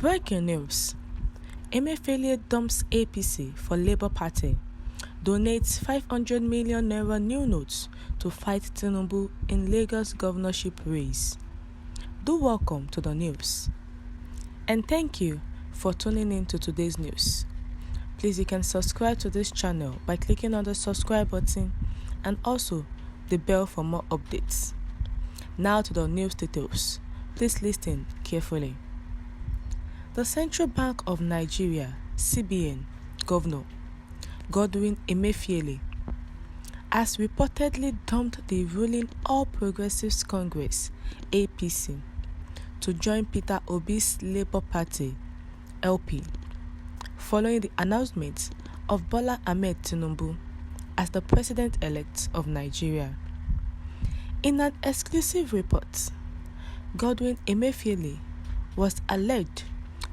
Breaking news. Emefiele dumps APC for Labour Party, donates 500 million naira new notes to fight Tinubu in Lagos governorship race. Do welcome to the news. And thank you for tuning in to today's news. Please, you can subscribe to this channel by clicking on the subscribe button and also the bell for more updates. Now to the news details. Please listen carefully. The Central Bank of Nigeria, CBN, Governor Godwin Emefiele has reportedly dumped the ruling All Progressives Congress, APC, to join Peter Obi's Labour Party, LP, following the announcement of Bola Ahmed Tinubu as the President-elect of Nigeria. In an exclusive report, Godwin Emefiele was alleged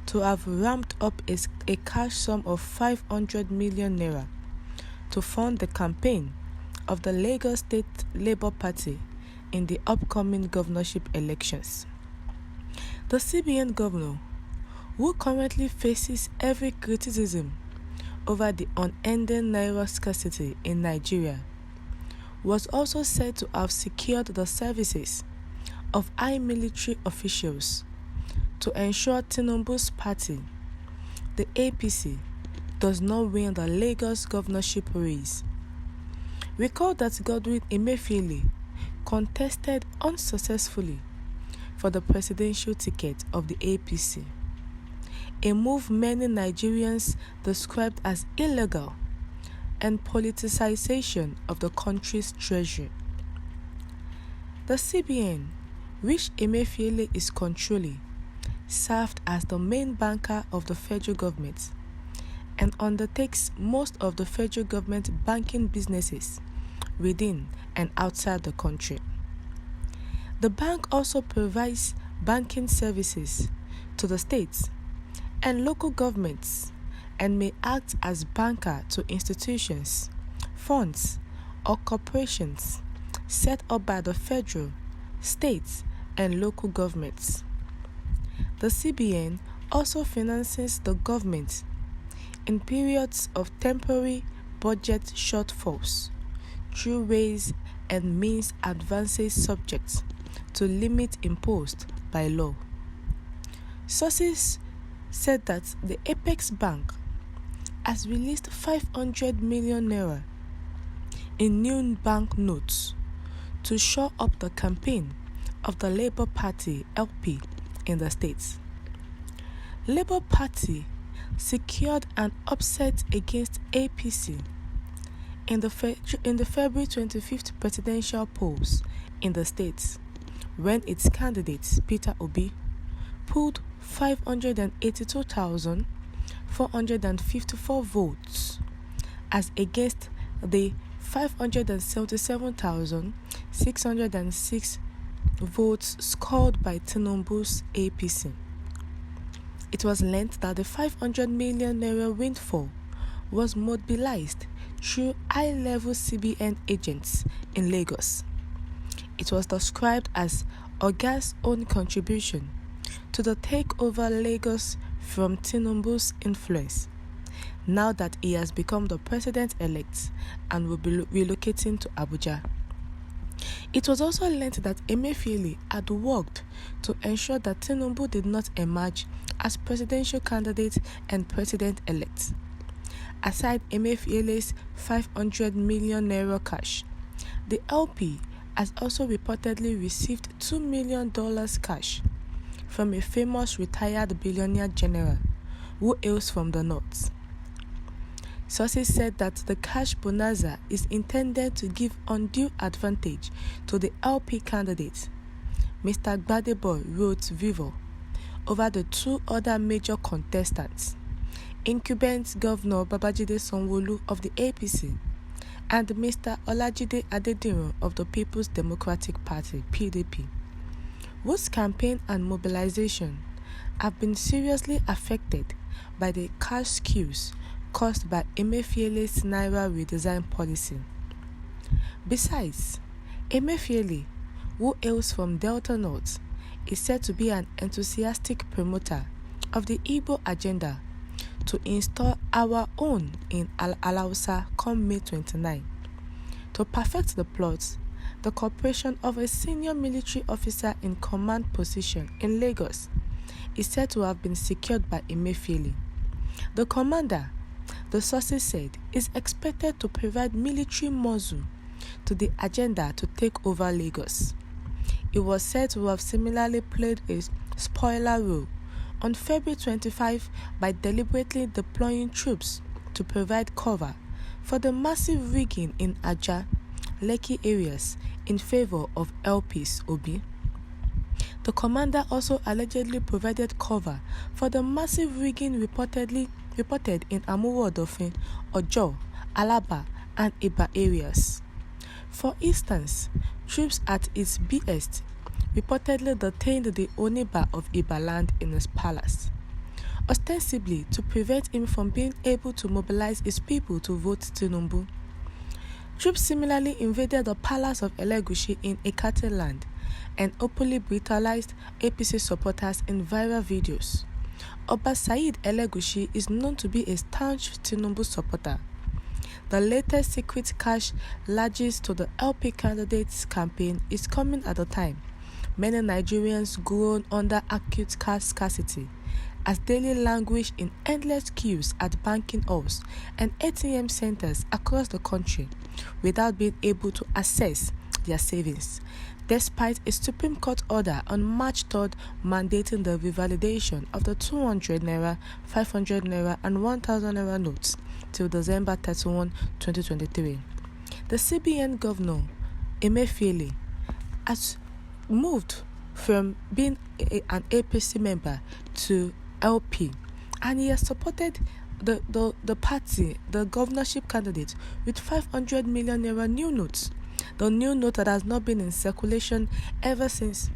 to have ramped up a cash sum of 500 million naira to fund the campaign of the Lagos State Labour Party in the upcoming governorship elections. The CBN governor, who currently faces every criticism over the unending naira scarcity in Nigeria, was also said to have secured the services of high military officials to ensure Tinubu's party, the APC, does not win the Lagos governorship race. Recall that Godwin Emefiele contested unsuccessfully for the presidential ticket of the APC, a move many Nigerians described as illegal and politicization of the country's treasury. The CBN, which Emefiele is controlling, served as the main banker of the federal government and undertakes most of the federal government banking businesses within and outside the country. The bank also provides banking services to the states and local governments and may act as banker to institutions, funds, or corporations set up by the federal, state, and local governments. The CBN also finances the government in periods of temporary budget shortfalls through ways and means advances subject to limit imposed by law. Sources said that the Apex Bank has released 500 million naira in new bank notes to shore up the campaign of the Labour Party, LP, in the states. Labour Party secured an upset against APC in the February 25th presidential polls in the states when its candidate Peter Obi pulled 582,454 votes as against the 577,606 votes scored by Tinubu's APC. It was learned that the 500 million naira windfall was mobilized through high-level CBN agents in Lagos. It was described as Oga's own contribution to the takeover Lagos from Tinubu's influence, now that he has become the president-elect and will be relocating to Abuja. It was also learned that Emefiele had worked to ensure that Tinubu did not emerge as presidential candidate and president-elect. Aside Emefiele's 500 million naira cash, the LP has also reportedly received $2 million cash from a famous retired billionaire general who hails from the north. Sources said that the cash bonanza is intended to give undue advantage to the LP candidate, Mr. Gbadebo wrote Vivo, over the two other major contestants, incumbent Governor Babajide Sanwo-Olu of the APC and Mr. Olajide Adediran of the People's Democratic Party, PDP, whose campaign and mobilization have been seriously affected by the cash queues caused by Emefiele's Naira redesign policy. Besides, Emefiele, who hails from Delta North, is said to be an enthusiastic promoter of the Igbo agenda to install our own in Alausa come May 29. To perfect the plot, the cooperation of a senior military officer in command position in Lagos is said to have been secured by Emefiele. The commander, the sources said, is expected to provide military muscle to the agenda to take over Lagos. It was said to have similarly played a spoiler role on February 25 by deliberately deploying troops to provide cover for the massive rigging in Aja, Lekki areas in favor of LP's Obi. The commander also allegedly provided cover for the massive rigging reported in Amuwo-Odofin, Ojo, Alaba, and Iba areas. For instance, troops at its behest reportedly detained the Oniba of Iba land in his palace, ostensibly to prevent him from being able to mobilize his people to vote Tinubu. Troops similarly invaded the palace of Elegushi in Ekate land and openly brutalized APC supporters in viral videos. Oba Said Elegushi is known to be a staunch Tinubu supporter. The latest secret cash largesse to the LP candidate's campaign is coming at a time many Nigerians groan under acute cash scarcity as daily languish in endless queues at banking halls and ATM centers across the country without being able to access their savings, despite a Supreme Court order on March 3rd mandating the revalidation of the 200 naira, 500 naira, and 1000 naira notes till December 31, 2023. The CBN governor, Emefiele, has moved from being an APC member to LP, and he has supported the party, the governorship candidate, with 500 million naira new notes. The new note that has not been in circulation ever since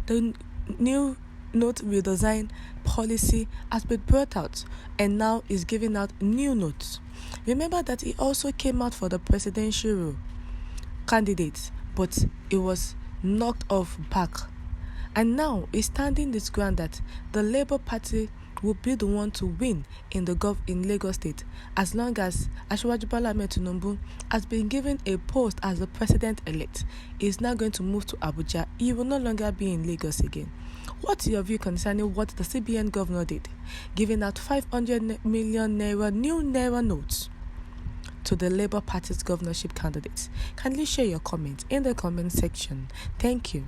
the new note redesign policy has been brought out and now is giving out new notes. Remember that he also came out for the presidential candidate, but it was knocked off back. And now he's standing this ground that the Labour Party will be the one to win in Lagos State as long as Asiwaju Bola Ahmed Tinubu has been given a post as the president-elect. He is now going to move to Abuja. He will no longer be in Lagos again. What's your view concerning what the CBN governor did, giving out 500 million naira new naira notes to the Labour Party's governorship candidates? Kindly share your comments in the comment section. Thank you.